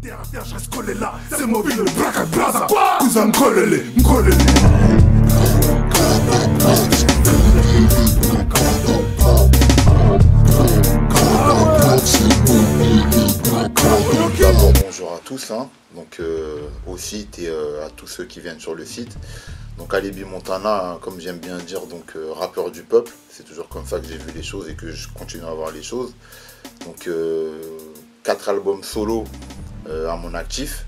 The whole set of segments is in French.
Terre à terre, je reste collé là. C'est mobile, le black and blaza. Cousin, m'collez-les, m'collez-les. D'abord, bonjour à tous, hein. Donc au site et à tous ceux qui viennent sur le site. Donc Alibi Montana, hein, comme j'aime bien dire, donc rappeur du peuple. C'est toujours comme ça que j'ai vu les choses et que je continue à voir les choses. Donc 4 albums solo à mon actif,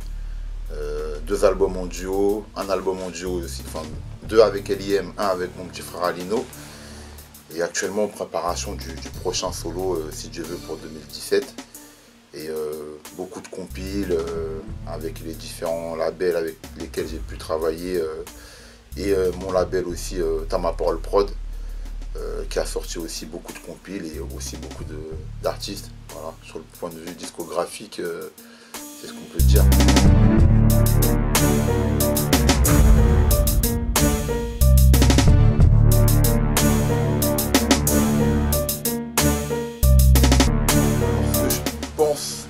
2 albums en duo, un album en duo aussi, enfin 2 avec L.I.M, 1 avec mon petit frère Alino. Et actuellement en préparation du prochain solo, si Dieu veut, pour 2017. Et beaucoup de compiles avec les différents labels avec lesquels j'ai pu travailler. Et mon label aussi, T'as ma parole prod, qui a sorti aussi beaucoup de compiles et aussi beaucoup d'artistes. Voilà, sur le point de vue discographique, c'est ce qu'on peut dire.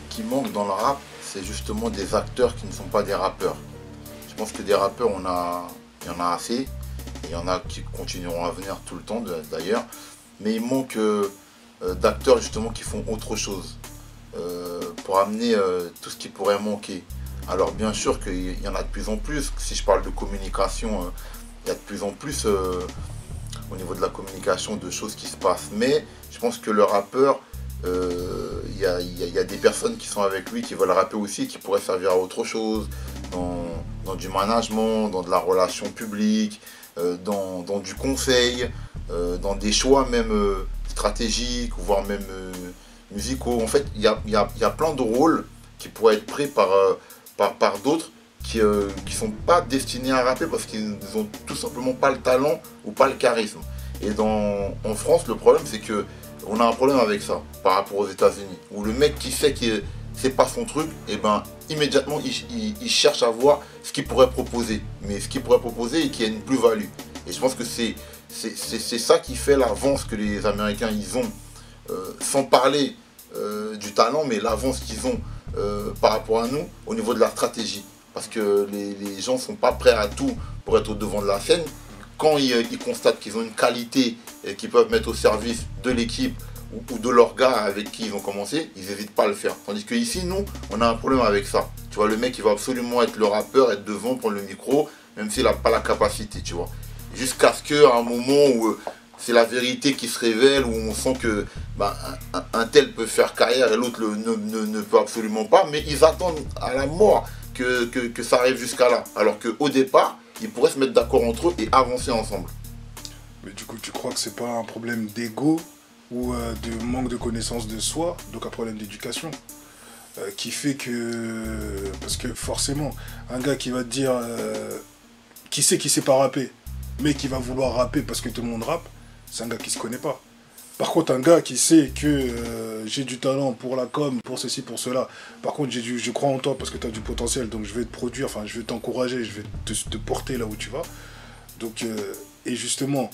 Qui manque dans le rap, c'est justement des acteurs qui ne sont pas des rappeurs. Je pense que des rappeurs, il y en a assez, et il y en a qui continueront à venir tout le temps d'ailleurs, mais il manque d'acteurs justement qui font autre chose pour amener tout ce qui pourrait manquer. Alors bien sûr qu'il y en a de plus en plus, si je parle de communication, il y a de plus en plus au niveau de la communication de choses qui se passent, mais je pense que le rappeur, il y a des personnes qui sont avec lui qui veulent rapper aussi, qui pourraient servir à autre chose, dans du management, dans de la relation publique, dans du conseil, dans des choix même stratégiques, voire même musicaux. En fait, il y a plein de rôles qui pourraient être pris par d'autres qui ne sont pas destinés à rapper parce qu'ils n'ont tout simplement pas le talent ou pas le charisme. Et en France, le problème, c'est que on a un problème avec ça par rapport aux États-Unis, où le mec qui sait que c'est pas son truc, et ben immédiatement il cherche à voir ce qu'il pourrait proposer, mais ce qu'il pourrait proposer et qui a une plus-value. Et je pense que c'est ça qui fait l'avance que les Américains ils ont, sans parler du talent, mais l'avance qu'ils ont par rapport à nous au niveau de la stratégie, parce que les gens sont pas prêts à tout pour être au devant de la scène. Quand ils constatent qu'ils ont une qualité et qu'ils peuvent mettre au service de l'équipe ou de leurs gars avec qui ils ont commencé, ils n'hésitent pas à le faire. Tandis qu'ici, nous, on a un problème avec ça. Tu vois, le mec, il va absolument être le rappeur, être devant, prendre le micro, même s'il n'a pas la capacité, tu vois. Jusqu'à ce qu'à un moment où c'est la vérité qui se révèle, où on sent que un tel peut faire carrière et l'autre ne peut absolument pas, mais ils attendent à la mort que ça arrive jusqu'à là. Alors qu'au départ, ils pourraient se mettre d'accord entre eux et avancer ensemble. Mais du coup, tu crois que c'est pas un problème d'ego ou de manque de connaissance de soi, donc un problème d'éducation, qui fait que... Parce que forcément, un gars qui va te dire... qui sait pas rapper, mais qui va vouloir rapper parce que tout le monde rappe, c'est un gars qui se connaît pas. Par contre, un gars qui sait que j'ai du talent pour la com, pour ceci, pour cela. Par contre, je crois en toi parce que tu as du potentiel, donc je vais te produire, enfin, je vais t'encourager, je vais te porter là où tu vas. Donc, et justement,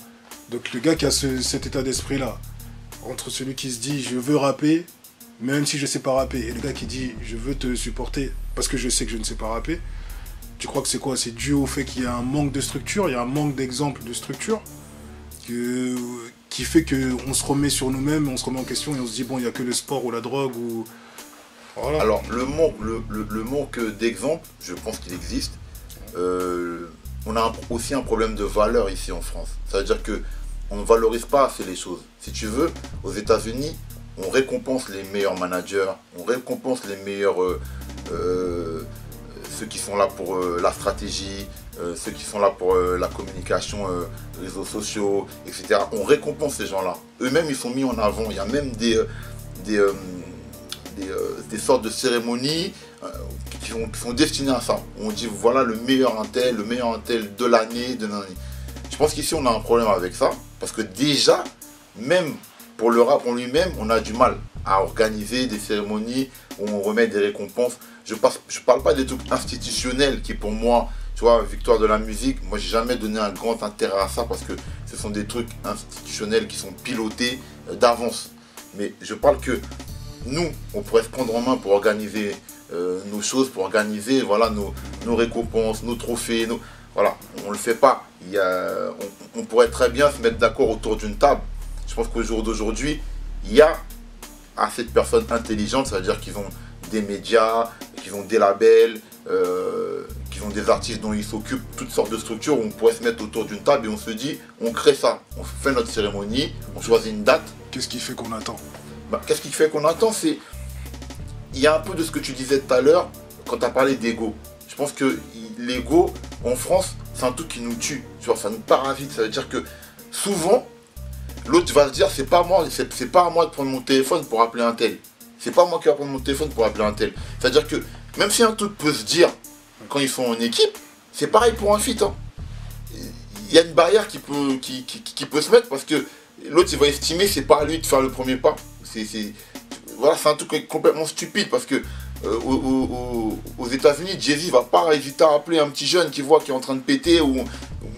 donc le gars qui a cet état d'esprit-là, entre celui qui se dit je veux rapper, même si je sais pas rapper, et le gars qui dit je veux te supporter parce que je sais que je ne sais pas rapper, tu crois que c'est quoi? C'est dû au fait qu'il y a un manque de structure, il y a un manque d'exemple de structure qui fait qu'on se remet sur nous-mêmes, on se remet en question et on se dit bon, il n'y a que le sport ou la drogue ou... Voilà. Alors le manque d'exemple, je pense qu'il existe. On a aussi un problème de valeur ici en France. Ça veut dire qu'on ne valorise pas assez les choses. Si tu veux, aux États-Unis, on récompense les meilleurs managers, on récompense les meilleurs... ceux qui sont là pour la stratégie, ceux qui sont là pour la communication, réseaux sociaux, etc. On récompense ces gens-là. Eux-mêmes, ils sont mis en avant. Il y a même des sortes de cérémonies qui sont destinées à ça. On dit voilà le meilleur intel de l'année, Je pense qu'ici, on a un problème avec ça. Parce que déjà, même pour le rap en lui-même, on a du mal à organiser des cérémonies où on remet des récompenses. Je parle pas des trucs institutionnels qui pour moi, tu vois, victoire de la musique, moi j'ai jamais donné un grand intérêt à ça parce que ce sont des trucs institutionnels qui sont pilotés d'avance. Mais je parle que nous, on pourrait se prendre en main pour organiser nos choses, pour organiser voilà, nos récompenses, nos trophées. Voilà, on ne le fait pas. On pourrait très bien se mettre d'accord autour d'une table. Je pense qu'au jour d'aujourd'hui, il y a assez de personnes intelligentes, c'est-à-dire qu'ils ont des médias, qu'ils ont des labels, qu'ils ont des artistes dont ils s'occupent, toutes sortes de structures où on pourrait se mettre autour d'une table et on se dit, on crée ça, on fait notre cérémonie, on choisit une date. Qu'est-ce qui fait qu'on attend? Qu'est-ce qui fait qu'on attend? C'est, il y a un peu de ce que tu disais tout à l'heure quand tu as parlé d'ego. Je pense que l'ego, en France, c'est un truc qui nous tue, tu vois, ça nous parasite. Ça veut dire que souvent, l'autre va se dire, c'est pas à moi de prendre mon téléphone pour appeler un tel. C'est pas moi qui vais prendre mon téléphone pour appeler un tel. C'est-à-dire que même si un truc peut se dire quand ils sont en équipe, c'est pareil pour un feat. Hein. Il y a une barrière qui peut se mettre parce que l'autre il va estimer c'est pas à lui de faire le premier pas. Voilà, c'est un truc complètement stupide parce que aux États-Unis, Jay-Z va pas hésiter à appeler un petit jeune qui voit qui est en train de péter ou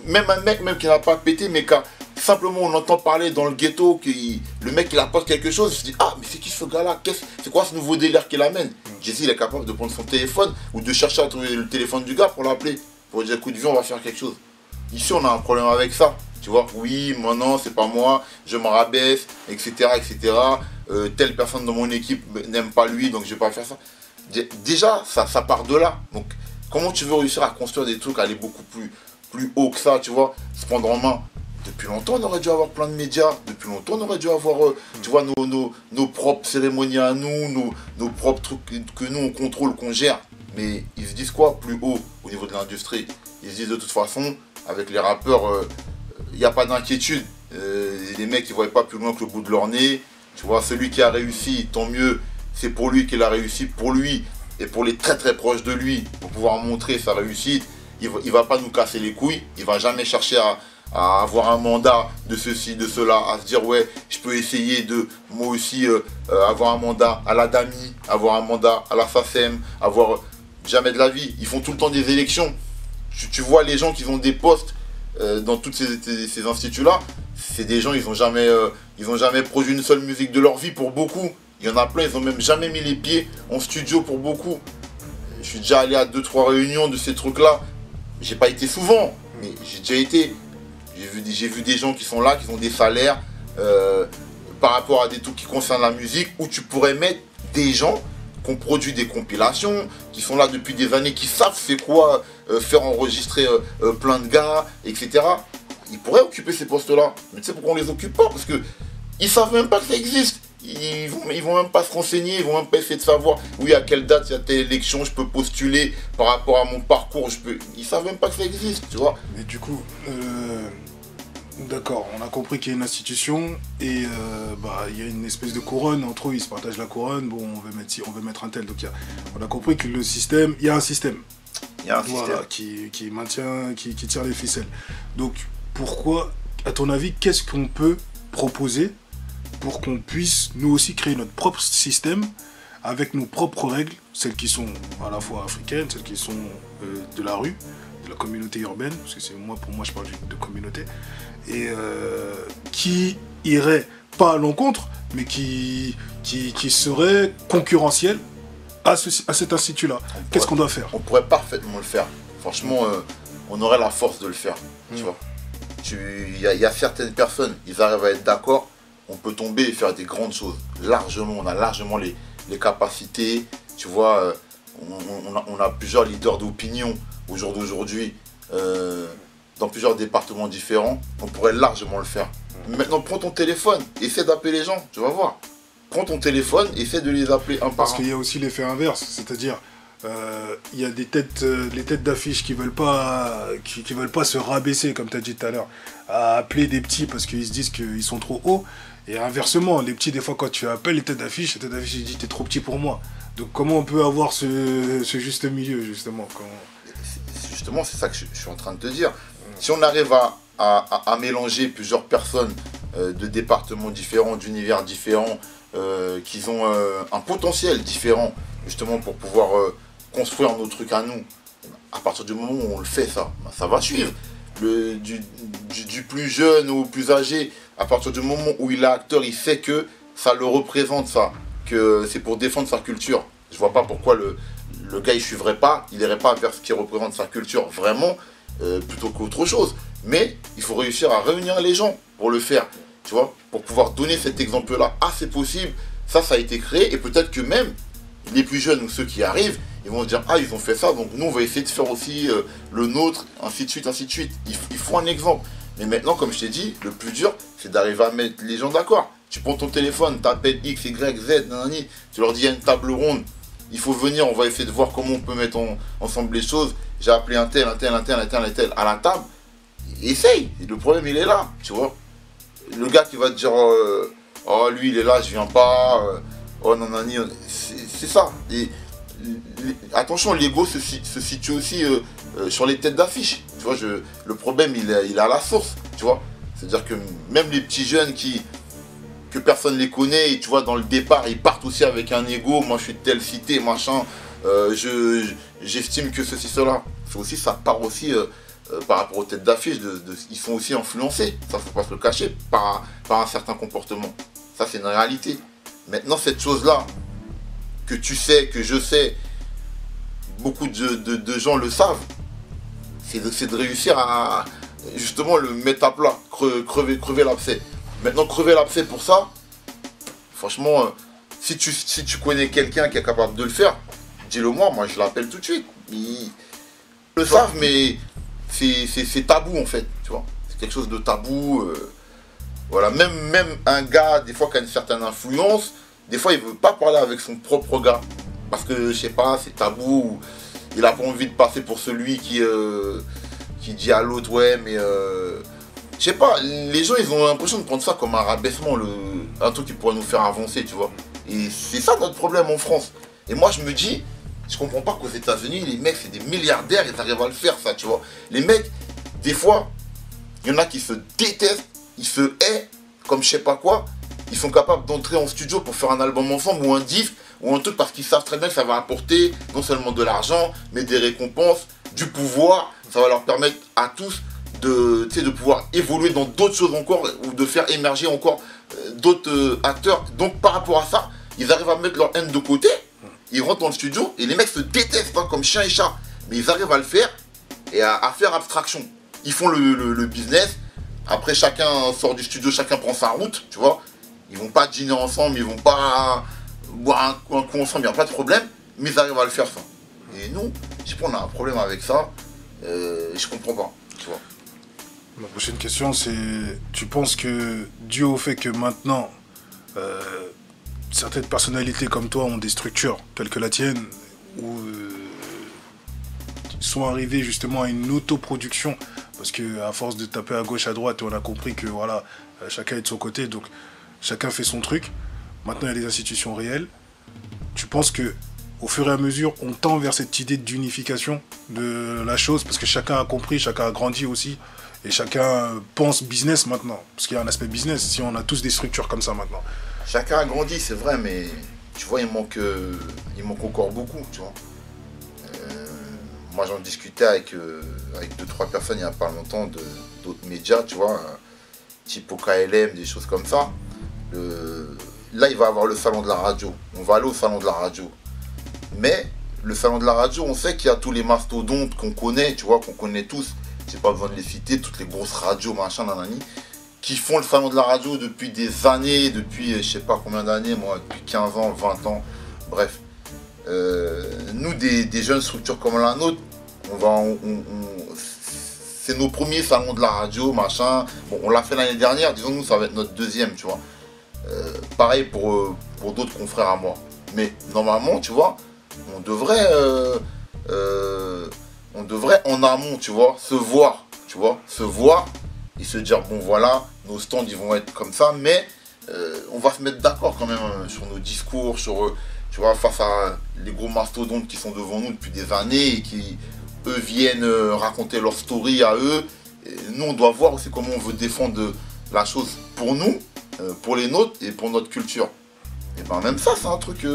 même un mec même qui n'a pas pété mais qui a simplement on entend parler dans le ghetto que le mec il apporte quelque chose, il se dit ah mais c'est qui ce gars-là, c'est quoi ce nouveau délire qu'il amène? Jay-Z il est capable de prendre son téléphone ou de chercher à trouver le téléphone du gars pour l'appeler, pour lui dire écoute viens on va faire quelque chose. Ici on a un problème avec ça, tu vois, oui moi non c'est pas moi, je me rabaisse, etc. Telle personne dans mon équipe n'aime pas lui donc je vais pas faire ça. Déjà ça part de là, donc comment tu veux réussir à construire des trucs, aller beaucoup plus haut que ça, tu vois, se prendre en main. Depuis longtemps, on aurait dû avoir plein de médias. Depuis longtemps, on aurait dû avoir, tu vois, nos propres cérémonies à nous, nos propres trucs que nous, on contrôle, qu'on gère. Mais ils se disent quoi plus haut au niveau de l'industrie? Ils se disent de toute façon, avec les rappeurs, il n'y a pas d'inquiétude. Les mecs, ils ne voient pas plus loin que le bout de leur nez. Tu vois, celui qui a réussi, tant mieux. C'est pour lui qu'il a réussi, pour lui et pour les très très proches de lui, pour pouvoir montrer sa réussite. Il ne va pas nous casser les couilles. Il ne va jamais chercher à avoir un mandat de ceci, de cela, à se dire ouais, je peux essayer de moi aussi avoir un mandat à la DAMI, avoir un mandat à la SACEM, avoir jamais de la vie. Ils font tout le temps des élections. Tu vois les gens qui ont des postes dans tous ces instituts-là, c'est des gens, ils ont jamais produit une seule musique de leur vie pour beaucoup. Il y en a plein, ils n'ont même jamais mis les pieds en studio pour beaucoup. Je suis déjà allé à 2-3 réunions de ces trucs-là. J'ai pas été souvent, mais j'ai déjà été. J'ai vu des gens qui sont là, qui ont des salaires par rapport à des trucs qui concernent la musique, où tu pourrais mettre des gens qui ont produit des compilations, qui sont là depuis des années, qui savent c'est quoi faire enregistrer plein de gars, etc. Ils pourraient occuper ces postes-là. Mais tu sais pourquoi on les occupe pas? Parce que ils savent même pas que ça existe. Ils vont même pas se renseigner, ils vont même pas essayer de savoir oui à quelle date il y a telle élection, je peux postuler par rapport à mon parcours, ils savent même pas que ça existe, tu vois. Mais du coup, d'accord, on a compris qu'il y a une institution et il y a une espèce de couronne, entre eux ils se partagent la couronne, bon on veut mettre un tel, donc on a compris que le système, il y a un système. Il y a un voilà, système qui maintient, qui tire les ficelles. Donc pourquoi, à ton avis, qu'est-ce qu'on peut proposer pour qu'on puisse nous aussi créer notre propre système avec nos propres règles, celles qui sont à la fois africaines, celles qui sont de la rue, de la communauté urbaine, parce que pour moi je parle de communauté, et qui irait pas à l'encontre, mais qui serait concurrentiel à cet institut-là. Qu'est-ce qu'on doit faire? On pourrait parfaitement le faire. Franchement, on aurait la force de le faire. Tu vois. Il y a certaines personnes, ils arrivent à être d'accord, on peut tomber et faire des grandes choses. Largement, on a largement les capacités. Tu vois, on a plusieurs leaders d'opinion au jour d'aujourd'hui, dans plusieurs départements différents. On pourrait largement le faire. Maintenant, prends ton téléphone, essaie d'appeler les gens, tu vas voir. Prends ton téléphone, essaie de les appeler un par un. Parce qu'il y a aussi l'effet inverse, c'est-à-dire il y a les têtes d'affiche qui veulent pas se rabaisser, comme tu as dit tout à l'heure, à appeler des petits parce qu'ils se disent qu'ils sont trop hauts. Et inversement, les petits, des fois, quand tu appelles les têtes d'affiche, ils disent t'es trop petit pour moi. Donc comment on peut avoir ce juste milieu, justement Justement, c'est ça que je suis en train de te dire. Si on arrive à mélanger plusieurs personnes de départements différents, d'univers différents, qui ont un potentiel différent, justement pour pouvoir construire nos trucs à nous, à partir du moment où on le fait, ça va suivre. Du plus jeune au plus âgé, à partir du moment où il est acteur, il sait que ça le représente, ça, que c'est pour défendre sa culture. Je vois pas pourquoi le gars il suivrait pas, il irait pas vers ce qui représente sa culture vraiment, plutôt qu'autre chose. Mais il faut réussir à réunir les gens pour le faire, tu vois, pour pouvoir donner cet exemple-là. Ah, c'est possible, ça a été créé, et peut-être que même les plus jeunes ou ceux qui arrivent, ils vont se dire, ah, ils ont fait ça, donc nous on va essayer de faire aussi le nôtre, ainsi de suite, ainsi de suite. Il faut un exemple. Mais maintenant, comme je t'ai dit, le plus dur, c'est d'arriver à mettre les gens d'accord. Tu prends ton téléphone, tu appelles X, Y, Z, nanani, tu leur dis, il y a une table ronde, il faut venir, on va essayer de voir comment on peut mettre ensemble les choses. J'ai appelé un tel à la table. Essaye, le problème il est là, tu vois. Le gars qui va te dire oh lui il est là, je viens pas, oh nanani, c'est ça. Et, attention, l'ego se situe aussi sur les têtes d'affiche, tu vois. Le problème il est à la source, tu vois. C'est-à-dire que même les petits jeunes que personne les connaît, et tu vois, dans le départ ils partent aussi avec un ego, moi je suis de telle cité, machin, j'estime que ceci, cela. C'est aussi, ça part aussi par rapport aux têtes d'affiche, ils sont aussi influencés, ça faut pas se le cacher, par un certain comportement. Ça c'est une réalité. Maintenant cette chose-là, que tu sais, que je sais, beaucoup de gens le savent, c'est de réussir à justement le mettre à plat, crever l'abcès. Maintenant crever l'abcès pour ça, franchement, si tu connais quelqu'un qui est capable de le faire, dis-le moi je l'appelle tout de suite. Ils le savent, mais c'est tabou en fait, tu vois. C'est quelque chose de tabou. Voilà, même un gars, des fois, qui a une certaine influence, des fois, il veut pas parler avec son propre gars. Parce que, je sais pas, c'est tabou. Ou il a pas envie de passer pour celui qui dit à l'autre, ouais, mais... je sais pas, les gens, ils ont l'impression de prendre ça comme un rabaissement, un truc qui pourrait nous faire avancer, tu vois. Et c'est ça notre problème en France. Et moi, je me dis... Je comprends pas qu'aux États-Unis, les mecs, c'est des milliardaires, ils arrivent à le faire, ça, tu vois. Les mecs, des fois, il y en a qui se détestent, ils se haient, comme je sais pas quoi. Ils sont capables d'entrer en studio pour faire un album ensemble ou un disque ou un truc parce qu'ils savent très bien que ça va apporter non seulement de l'argent, mais des récompenses, du pouvoir. Ça va leur permettre à tous de pouvoir évoluer dans d'autres choses encore ou de faire émerger encore d'autres acteurs. Donc, par rapport à ça, ils arrivent à mettre leur haine de côté. Ils rentrent dans le studio et les mecs se détestent hein, comme chien et chat. Mais ils arrivent à le faire et à faire abstraction. Ils font le business. Après, chacun sort du studio, chacun prend sa route, tu vois. Ils vont pas dîner ensemble, ils vont pas boire un coup ensemble, il n'y a pas de problème. Mais ils arrivent à le faire, ça. Et nous, je sais pas, on a un problème avec ça. Je comprends pas, tu vois. Ma prochaine question, c'est... Tu penses que, dû au fait que maintenant... certaines personnalités comme toi ont des structures telles que la tienne où sont arrivées justement à une autoproduction parce que à force de taper à gauche à droite on a compris que voilà chacun est de son côté donc chacun fait son truc. Maintenant il y a des institutions réelles. Tu penses que au fur et à mesure on tend vers cette idée d'unification de la chose parce que chacun a compris, chacun a grandi aussi et chacun pense business maintenant parce qu'il y a un aspect business si on a tous des structures comme ça maintenant. Chacun a grandi, c'est vrai, mais tu vois, il manque encore beaucoup, tu vois. Moi, j'en discutais avec 2-3 personnes il n'y a pas longtemps d'autres médias, tu vois, type OKLM, des choses comme ça. Là, il va y avoir le salon de la radio. On va aller au salon de la radio. Mais le salon de la radio, on sait qu'il y a tous les mastodontes qu'on connaît, tu vois, qu'on connaît tous. J'ai pas besoin de les citer, toutes les grosses radios, machin, nanani, qui font le salon de la radio depuis des années, depuis je sais pas combien d'années, moi, depuis 15 ans, 20 ans, bref. Nous, des jeunes structures comme la nôtre, c'est nos premiers salons de la radio, machin. Bon, on l'a fait l'année dernière, disons nous, ça va être notre deuxième, tu vois. Pareil pour d'autres confrères à moi. Mais normalement, tu vois, on devrait en amont, tu vois, se voir, et se dire, bon voilà, nos stands ils vont être comme ça, mais on va se mettre d'accord quand même sur nos discours, sur, tu vois, face à les gros mastodontes qui sont devant nous depuis des années et qui, eux, viennent raconter leur story à eux. Et nous, on doit voir aussi comment on veut défendre la chose pour nous, pour les nôtres et pour notre culture. Et ben même ça, c'est un truc,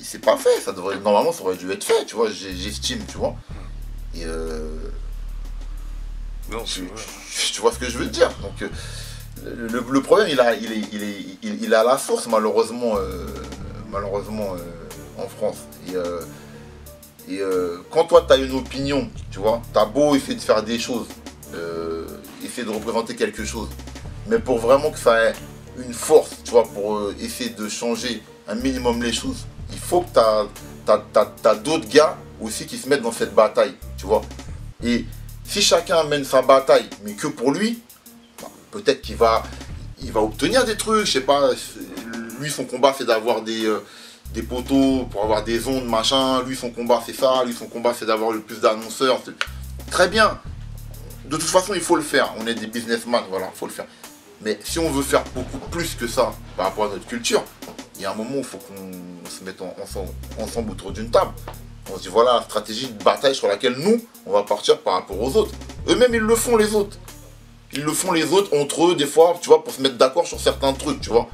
c'est pas fait, normalement ça aurait dû être fait, tu vois, j'estime, tu vois. Et non, tu vois ce que je veux dire. Donc le problème il est à la source malheureusement en France. Et quand toi, tu as une opinion, tu vois, tu as beau essayer de faire des choses, essayer de représenter quelque chose, mais pour vraiment que ça ait une force, tu vois, pour essayer de changer un minimum les choses, il faut que tu as d'autres gars aussi qui se mettent dans cette bataille, tu vois. Et si chacun mène sa bataille, mais que pour lui, bah, peut-être qu'il va obtenir des trucs, je sais pas, lui son combat c'est d'avoir des poteaux pour avoir des ondes, machin, lui son combat c'est ça, lui son combat c'est d'avoir le plus d'annonceurs, très bien, de toute façon il faut le faire, on est des businessmen, voilà, il faut le faire. Mais si on veut faire beaucoup plus que ça par rapport à notre culture, il y a un moment où il faut qu'on se mette ensemble autour d'une table. On se dit voilà la stratégie de bataille sur laquelle nous, on va partir par rapport aux autres. Eux-mêmes, ils le font les autres. Ils le font les autres entre eux, des fois, tu vois, pour se mettre d'accord sur certains trucs, tu vois.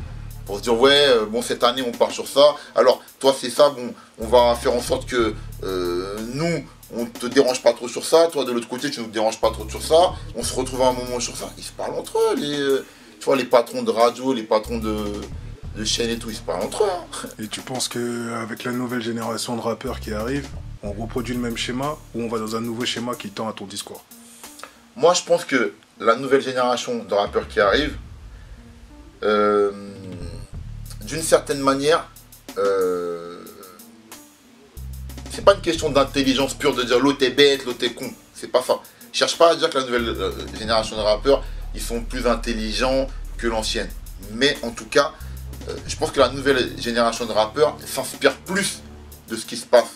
Pour se dire ouais, bon cette année on part sur ça. Alors toi c'est ça, bon, on va faire en sorte que nous, on te dérange pas trop sur ça. Toi de l'autre côté, tu nous déranges pas trop sur ça. On se retrouve à un moment sur ça. Ils se parlent entre eux, tu vois, les patrons de radio, les patrons de chaînes et tout, ils se parlent entre eux. Hein. Et tu penses qu'avec la nouvelle génération de rappeurs qui arrive, on reproduit le même schéma ou on va dans un nouveau schéma qui tend à ton discours? Moi, je pense que la nouvelle génération de rappeurs qui arrive, d'une certaine manière, c'est pas une question d'intelligence pure de dire l'autre est bête, l'autre est con. C'est pas ça. Je cherche pas à dire que la nouvelle génération de rappeurs, ils sont plus intelligents que l'ancienne. Mais en tout cas, je pense que la nouvelle génération de rappeurs s'inspire plus de ce qui se passe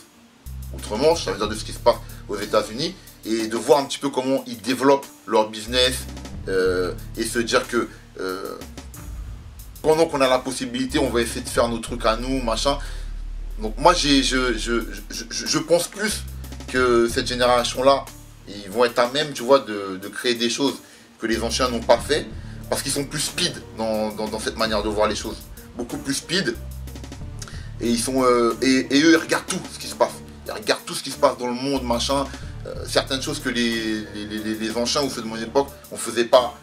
outre-Manche, ça veut dire de ce qui se passe aux États-Unis, et de voir un petit peu comment ils développent leur business et se dire que pendant qu'on a la possibilité, on va essayer de faire nos trucs à nous, machin. Donc moi, je pense plus que cette génération-là, ils vont être à même, tu vois, de créer des choses que les anciens n'ont pas fait, parce qu'ils sont plus speed dans cette manière de voir les choses. Beaucoup plus speed. Et ils sont et eux, ils regardent tout ce qui se passe. Ils regardent tout ce qui se passe dans le monde, machin. Certaines choses que les anciens ou ceux de mon époque, on ne faisait pas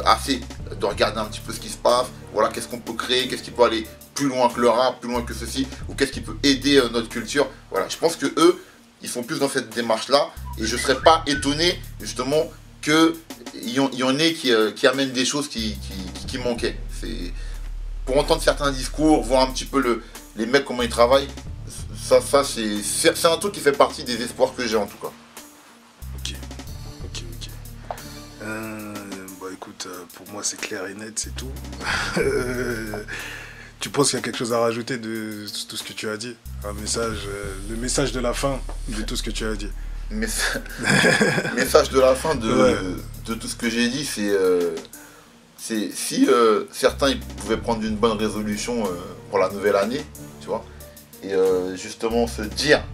assez de regarder un petit peu ce qui se passe. Voilà, qu'est-ce qu'on peut créer, qu'est-ce qui peut aller plus loin que le rap, plus loin que ceci, ou qu'est-ce qui peut aider notre culture. Voilà, je pense que eux, ils sont plus dans cette démarche-là. Et je ne serais pas étonné, justement, qu'il y en ait qui amènent des choses qui manquaient. Pour entendre certains discours, voir un petit peu les mecs, comment ils travaillent, ça c'est un truc qui fait partie des espoirs que j'ai en tout cas. Ok. Bah écoute, pour moi c'est clair et net, c'est tout. Tu penses qu'il y a quelque chose à rajouter de tout ce que tu as dit? Un message, le message de la fin de tout ce que tu as dit. Message de la fin de tout ce que j'ai dit, c'est si certains ils pouvaient prendre une bonne résolution pour la nouvelle année, tu vois, et justement se dire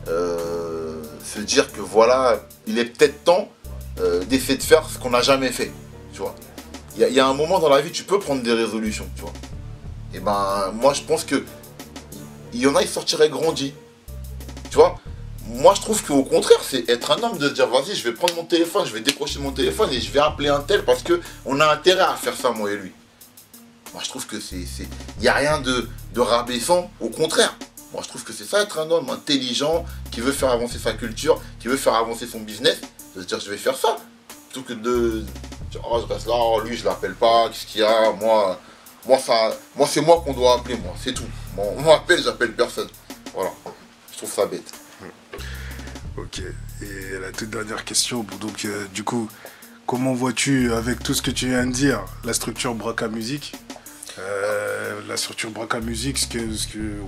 que voilà, il est peut-être temps d'essayer de faire ce qu'on n'a jamais fait, tu vois. Il y a un moment dans la vie, tu peux prendre des résolutions, tu vois. Et ben moi je pense que il y en a, ils sortiraient grandis, tu vois. Moi je trouve qu'au contraire c'est être un homme de se dire vas-y je vais prendre mon téléphone, je vais décrocher mon téléphone et je vais appeler un tel parce qu'on a intérêt à faire ça moi et lui. Moi je trouve que il n'y a rien de rabaissant, au contraire. Moi je trouve que c'est ça être un homme intelligent qui veut faire avancer sa culture, qui veut faire avancer son business, de se dire je vais faire ça. Plutôt que de dire oh je reste là, oh, lui je l'appelle pas, qu'est-ce qu'il y a, moi c'est moi qu'on doit appeler, moi, c'est tout. On m'appelle, j'appelle personne. Voilà, je trouve ça bête. Ok, et la toute dernière question, bon, donc du coup, comment vois-tu, avec tout ce que tu viens de dire, la structure Braka Music,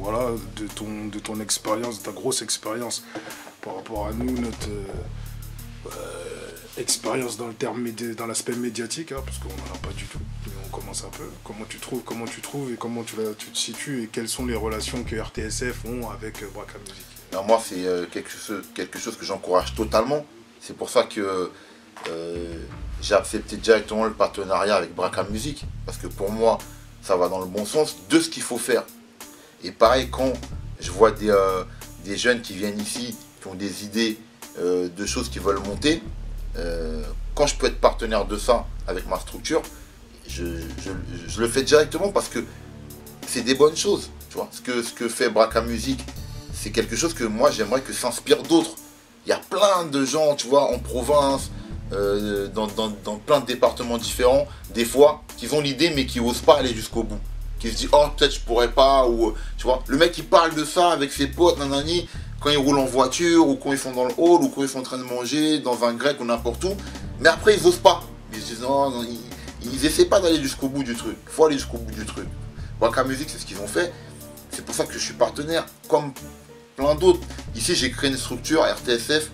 voilà, de ton expérience, de ta grosse expérience par rapport à nous, notre expérience dans le terme dans l'aspect médiatique, hein, parce qu'on n'en a pas du tout, mais on commence un peu. Comment tu trouves et comment tu te situes et quelles sont les relations que RTSF ont avec Braka Music? Alors moi c'est quelque chose que j'encourage totalement. C'est pour ça que j'ai accepté directement le partenariat avec Braka Music, parce que pour moi ça va dans le bon sens de ce qu'il faut faire. Et pareil, quand je vois des jeunes qui viennent ici, qui ont des idées de choses qu'ils veulent monter, quand je peux être partenaire de ça avec ma structure, je le fais directement parce que c'est des bonnes choses. Tu vois, ce que fait Braka Music, c'est quelque chose que moi j'aimerais que s'inspire d'autres. Il y a plein de gens, tu vois, en province, dans plein de départements différents, des fois, qui ont l'idée mais qui n'osent pas aller jusqu'au bout. Qui se disent, oh peut-être je pourrais pas, ou tu vois, le mec il parle de ça avec ses potes, nanani, quand ils roulent en voiture, ou quand ils sont dans le hall, ou quand ils sont en train de manger, dans un grec ou n'importe où, mais après ils osent pas. Ils se disent, non, non ils essaient pas d'aller jusqu'au bout du truc, il faut aller jusqu'au bout du truc. Waka Music, c'est ce qu'ils ont fait, c'est pour ça que je suis partenaire, comme plein d'autres. Ici j'ai créé une structure RTSF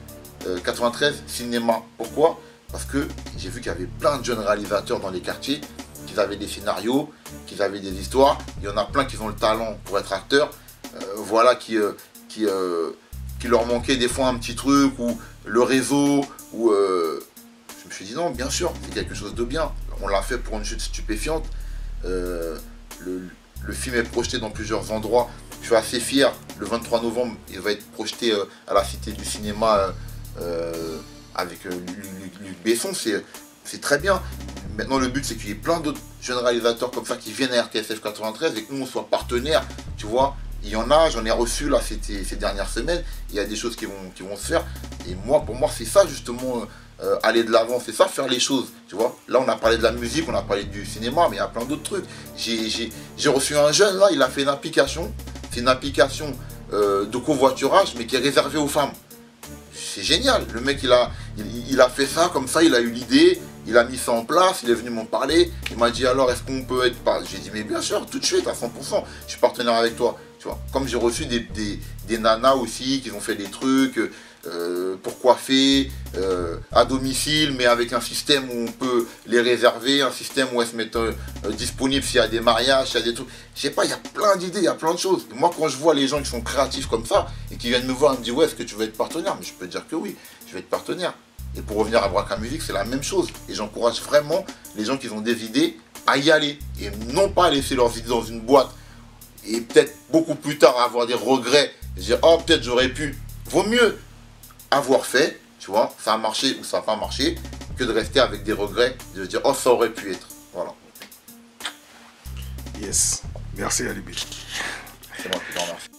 93 Cinéma. Pourquoi? Parce que j'ai vu qu'il y avait plein de jeunes réalisateurs dans les quartiers, qu'ils avaient des scénarios, qu'ils avaient des histoires. Il y en a plein qui ont le talent pour être acteurs. Voilà, qui leur manquait des fois un petit truc, ou le réseau, ou je me suis dit non, bien sûr, c'est quelque chose de bien. On l'a fait pour une chute stupéfiante. Le film est projeté dans plusieurs endroits. Je suis assez fier. Le 23 novembre, il va être projeté à la Cité du Cinéma avec Luc Besson. C'est très bien. Maintenant, le but, c'est qu'il y ait plein d'autres jeunes réalisateurs comme ça qui viennent à RTSF 93 et que nous, on soit partenaires. Tu vois, il y en a, j'en ai reçu là ces dernières semaines. Il y a des choses qui vont se faire. Et moi, pour moi, c'est ça justement, aller de l'avant. C'est ça, faire les choses. Tu vois, là, on a parlé de la musique, on a parlé du cinéma, mais il y a plein d'autres trucs. J'ai reçu un jeune là, il a fait une application. C'est une application de covoiturage, mais qui est réservée aux femmes. C'est génial. Le mec, il a fait ça comme ça, il a eu l'idée. Il a mis ça en place, il est venu m'en parler. Il m'a dit alors, est-ce qu'on peut être... J'ai dit mais bien sûr, tout de suite, à 100%. Je suis partenaire avec toi. Tu vois, comme j'ai reçu des nanas aussi qui ont fait des trucs pour coiffer à domicile, mais avec un système où on peut les réserver, un système où elles se mettent disponibles s'il y a des mariages, s'il y a des trucs. Je sais pas, il y a plein d'idées, il y a plein de choses. Et moi, quand je vois les gens qui sont créatifs comme ça et qui viennent me voir et me disent ouais, est-ce que tu veux être partenaire? Mais je peux te dire que oui, je vais être partenaire. Et pour revenir à Waka Music, c'est la même chose. Et j'encourage vraiment les gens qui ont des idées à y aller. Et non pas laisser leurs idées dans une boîte. Et peut-être beaucoup plus tard avoir des regrets. Et dire, oh, peut-être j'aurais pu. Vaut mieux avoir fait, tu vois, ça a marché ou ça n'a pas marché, que de rester avec des regrets. De se dire, oh, ça aurait pu être. Voilà. Yes. Merci, Alibi. C'est moi qui t'en remercie.